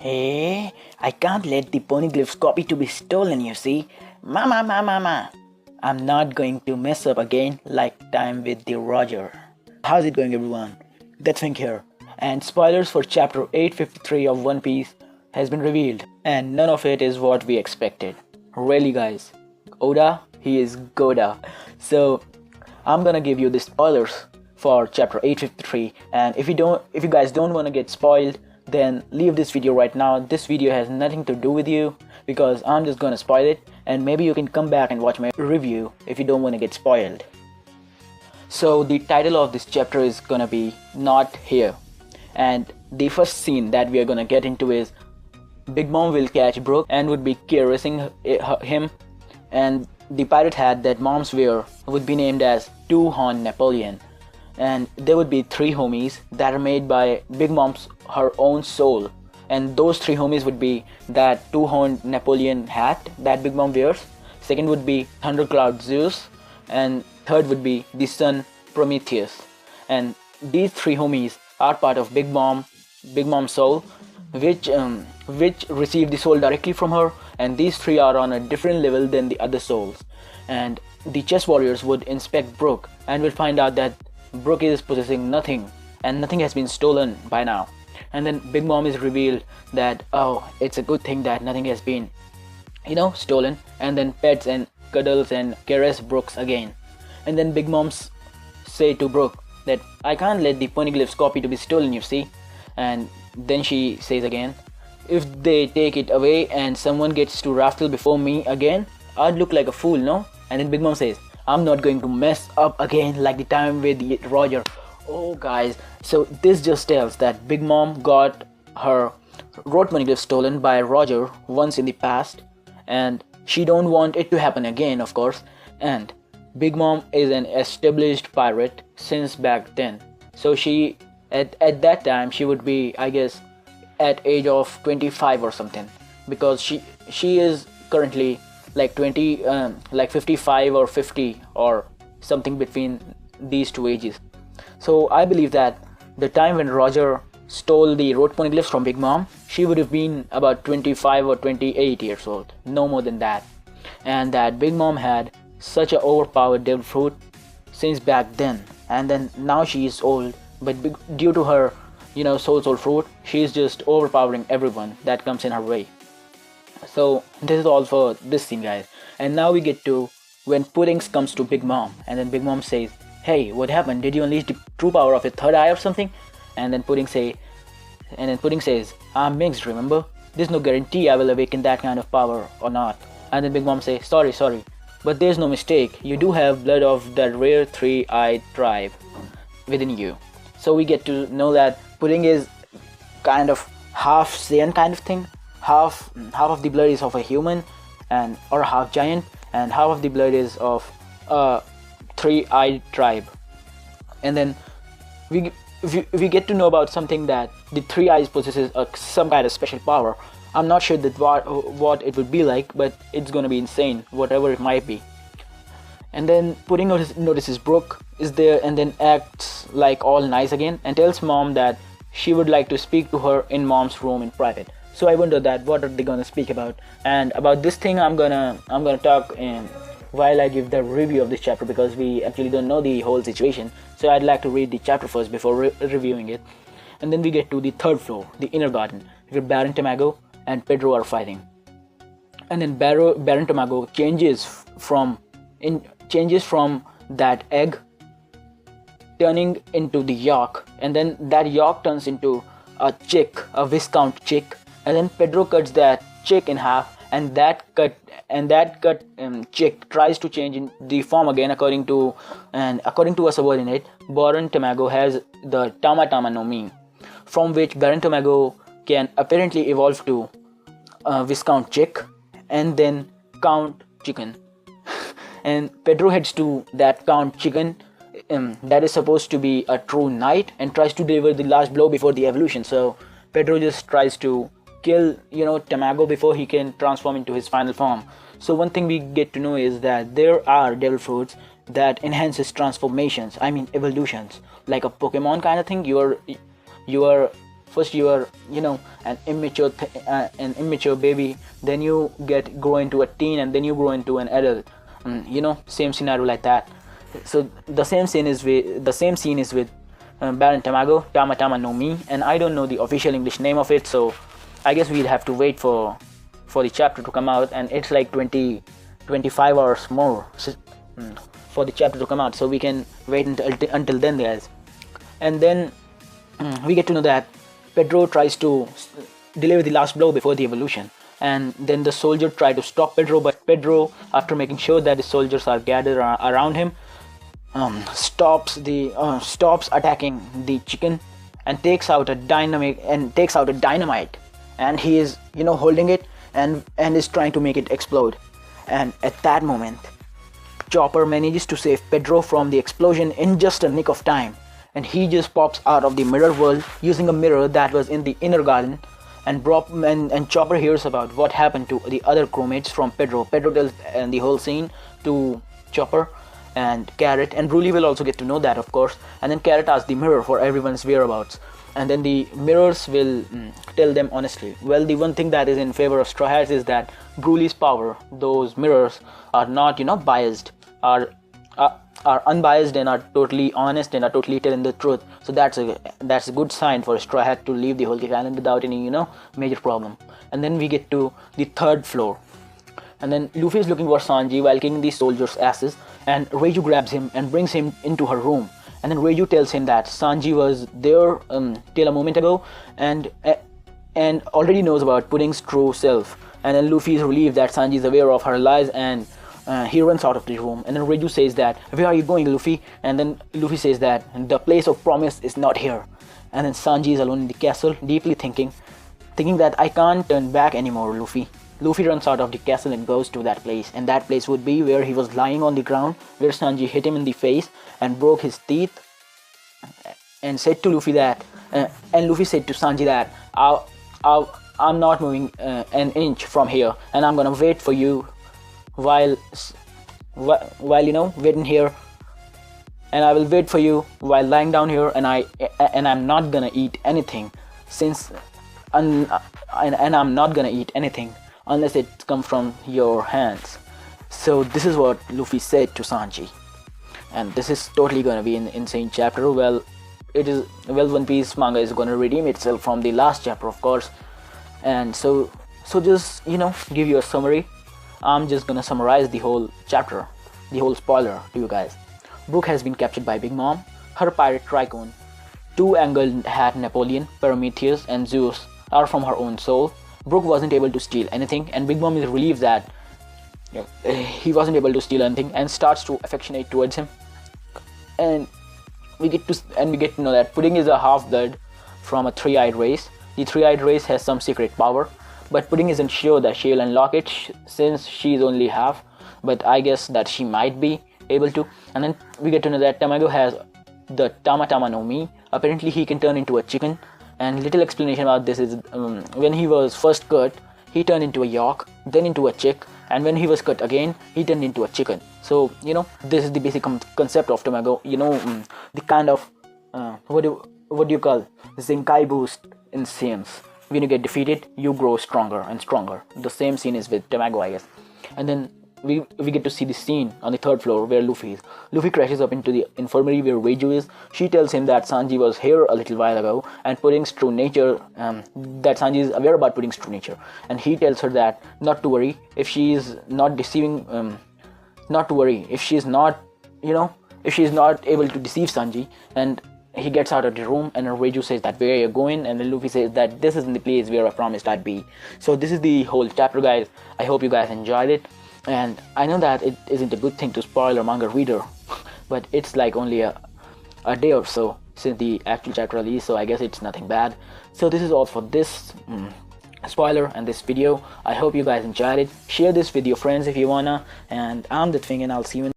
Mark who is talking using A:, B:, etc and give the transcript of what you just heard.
A: Hey, I can't let the poneglyph's copy to be stolen, you see. Mama. I'm not going to mess up again like time with the Roger. How's it going, everyone? That's Fink here. And spoilers for chapter 853 of One Piece has been revealed. And none of it is what we expected. Really, guys. Oda, he is Goda. So, I'm gonna give you the spoilers for chapter 853. And if you guys don't wanna get spoiled, then leave this video right now. This video has nothing to do with you because I'm just gonna spoil it, and maybe you can come back and watch my review if you don't want to get spoiled. So the title of this chapter is gonna be Not Here, and the first scene that we are gonna get into is Big Mom will catch Brook and would be caressing him, and the pirate hat that Moms wear would be named as Two-Horn Napoleon. And there would be three homies that are made by Big Mom's her own soul, and those three homies would be that two-horned Napoleon hat that Big Mom wears, second would be Thundercloud Zeus, and third would be the sun Prometheus. And these three homies are part of Big Mom's soul, which received the soul directly from her, and these three are on a different level than the other souls. And the chess warriors would inspect Brook and will find out that Brook is possessing nothing, and nothing has been stolen by now. And then Big Mom is revealed that, oh, it's a good thing that nothing has been, stolen, and then pets and cuddles and caress Brooks again. And then Big Moms say to Brook that I can't let the poneglyph's copy to be stolen, you see. And then she says again, if they take it away and someone gets to Raftel before me again, I'd look like a fool, no? And then Big Mom says, I'm not going to mess up again like the time with Roger. Oh guys, so this just tells that Big Mom got her road poneglyph stolen by Roger once in the past, and she don't want it to happen again, of course. And Big Mom is an established pirate since back then, so she at that time she would be, I guess, at age of 25 or something, because she is currently like 55 or 50 or something between these two ages. So I believe that the time when Roger stole the road poneglyphs from Big Mom, she would have been about 25 or 28 years old, no more than that. And that Big Mom had such an overpowered devil fruit since back then, and then now she is old, but due to her soul fruit, she is just overpowering everyone that comes in her way. So this is all for this scene, guys. And now we get to when Puddings comes to Big Mom, and then Big Mom says, hey, what happened? Did you unleash the true power of your third eye or something? And then Pudding says, I'm mixed, remember? There's no guarantee I will awaken that kind of power or not. And then Big Mom says, sorry, but there's no mistake. You do have blood of that rare three-eyed tribe within you. So we get to know that Pudding is kind of half Saiyan kind of thing. Half of the blood is of a human or a half giant, and half of the blood is of a three-eyed tribe. And then we get to know about something that the three eyes possesses some kind of special power. I'm not sure that what it would be like, but it's gonna be insane, whatever it might be. And then Pudding notices Brook is there, and then acts like all nice again and tells Mom that she would like to speak to her in Mom's room in private. So I wonder that what are they gonna speak about, and about this thing I'm gonna talk while I give the review of this chapter, because we actually don't know the whole situation. So I'd like to read the chapter first before reviewing it. And then we get to the third floor, the inner garden, where Baron Tamago and Pedro are fighting. And then Baron Tamago changes from that egg turning into the York, and then that York turns into a Viscount chick. And then Pedro cuts that chick in half, and that cut chick tries to change in the form again. According to a subordinate, Baron Tamago has the Tama no Mi, from which Baron Tamago can apparently evolve to Viscount Chick and then Count Chicken. And Pedro heads to that Count Chicken that is supposed to be a true knight, and tries to deliver the last blow before the evolution. So Pedro just tries to kill Tamago before he can transform into his final form. So one thing we get to know is that there are devil fruits that enhances transformations, evolutions, like a Pokemon kind of thing. You are first you are, you know, an immature baby, then you grow into a teen, and then you grow into an adult. You know, same scenario like that. So the same scene is with Baron Tama no Mi, and I don't know the official English name of it, so I guess we'll have to wait for the chapter to come out, and it's like 25 hours more for the chapter to come out, so we can wait until then, guys. And then we get to know that Pedro tries to deliver the last blow before the evolution, and then the soldier try to stop Pedro, but Pedro, after making sure that the soldiers are gathered around him, stops attacking the chicken and takes out a dynamite, and he is, you know, holding it and is trying to make it explode. And at that moment, Chopper manages to save Pedro from the explosion in just a nick of time, and he just pops out of the mirror world using a mirror that was in the inner garden. And Chopper hears about what happened to the other crewmates from Pedro. Pedro tells the whole scene to Chopper and Carrot, and Broly will also get to know that, of course. And then Carrot asks the mirror for everyone's whereabouts, and then the mirrors will tell them honestly. Well, the one thing that is in favor of Straw Hats is that Broly's power, those mirrors are not, you know, biased, are unbiased and are totally honest and are totally telling the truth. So that's a good sign for Straw Hat to leave the Whole Cake Island without any, you know, major problem. And then we get to the third floor, and then Luffy is looking for Sanji while kicking the soldiers' asses, and Reiju grabs him and brings him into her room. And then Reiju tells him that Sanji was there till a moment ago, and already knows about Pudding's true self. And then Luffy is relieved that Sanji is aware of her lies, and he runs out of the room. And then Reiju says that, "Where are you going, Luffy?" And then Luffy says that the place of promise is not here. And then Sanji is alone in the castle, deeply thinking that I can't turn back anymore, Luffy. Luffy runs out of the castle and goes to that place, and that place would be where he was lying on the ground, where Sanji hit him in the face and broke his teeth, and said to Luffy that, and Luffy said to Sanji that, I'm not moving an inch from here, and I'm gonna wait for you while you know, waiting here, and I will wait for you while lying down here, and I'm not gonna eat anything and I'm not gonna eat anything unless it comes from your hands. So this is what Luffy said to Sanji, and this is totally gonna be an insane chapter. Well, One Piece manga is gonna redeem itself from the last chapter, of course. And so just, you know, give you a summary. I'm just gonna summarize the whole chapter, the whole spoiler to you guys. Brook has been captured by Big Mom, her pirate Tricone. 2 angled hat Napoleon, Prometheus, and Zeus are from her own soul. Brook wasn't able to steal anything, and Big Mom is relieved that he wasn't able to steal anything, and starts to affectionate towards him. And we get to know that Pudding is a half-blood from a 3-eyed race. The 3-eyed race has some secret power, but Pudding isn't sure that she'll unlock it since she's only half, but I guess that she might be able to. And then we get to know that Tamago has the Tama no Mi. Apparently he can turn into a chicken, and little explanation about this is when he was first cut, he turned into a yak, then into a chick, and when he was cut again, he turned into a chicken. So, you know, this is the basic concept of Tamago. You know, the kind of what do you call Zenkai boost in Sims. When you get defeated, you grow stronger and stronger. The same scene is with Tamago, I guess. And then we get to see the scene on the 3rd floor where Luffy is. Luffy crashes up into the infirmary where Reiju is. She tells him that Sanji was here a little while ago, and Pudding's true nature, that Sanji is aware about Pudding's true nature. And he tells her that not to worry if she is not deceiving, not to worry if she is not, you know, if she is not able to deceive Sanji. And he gets out of the room, and Reiju says that, "Where are you going?" And then Luffy says that this isn't the place where I promised I'd be. So this is the whole chapter, guys. I hope you guys enjoyed it. And I know that it isn't a good thing to spoil a manga reader, but it's like only a day or so since the actual chapter release, so I guess it's nothing bad. So this is all for this spoiler and this video. I hope you guys enjoyed it. Share this with your friends if you wanna, and I'm the Thing, and I'll see you in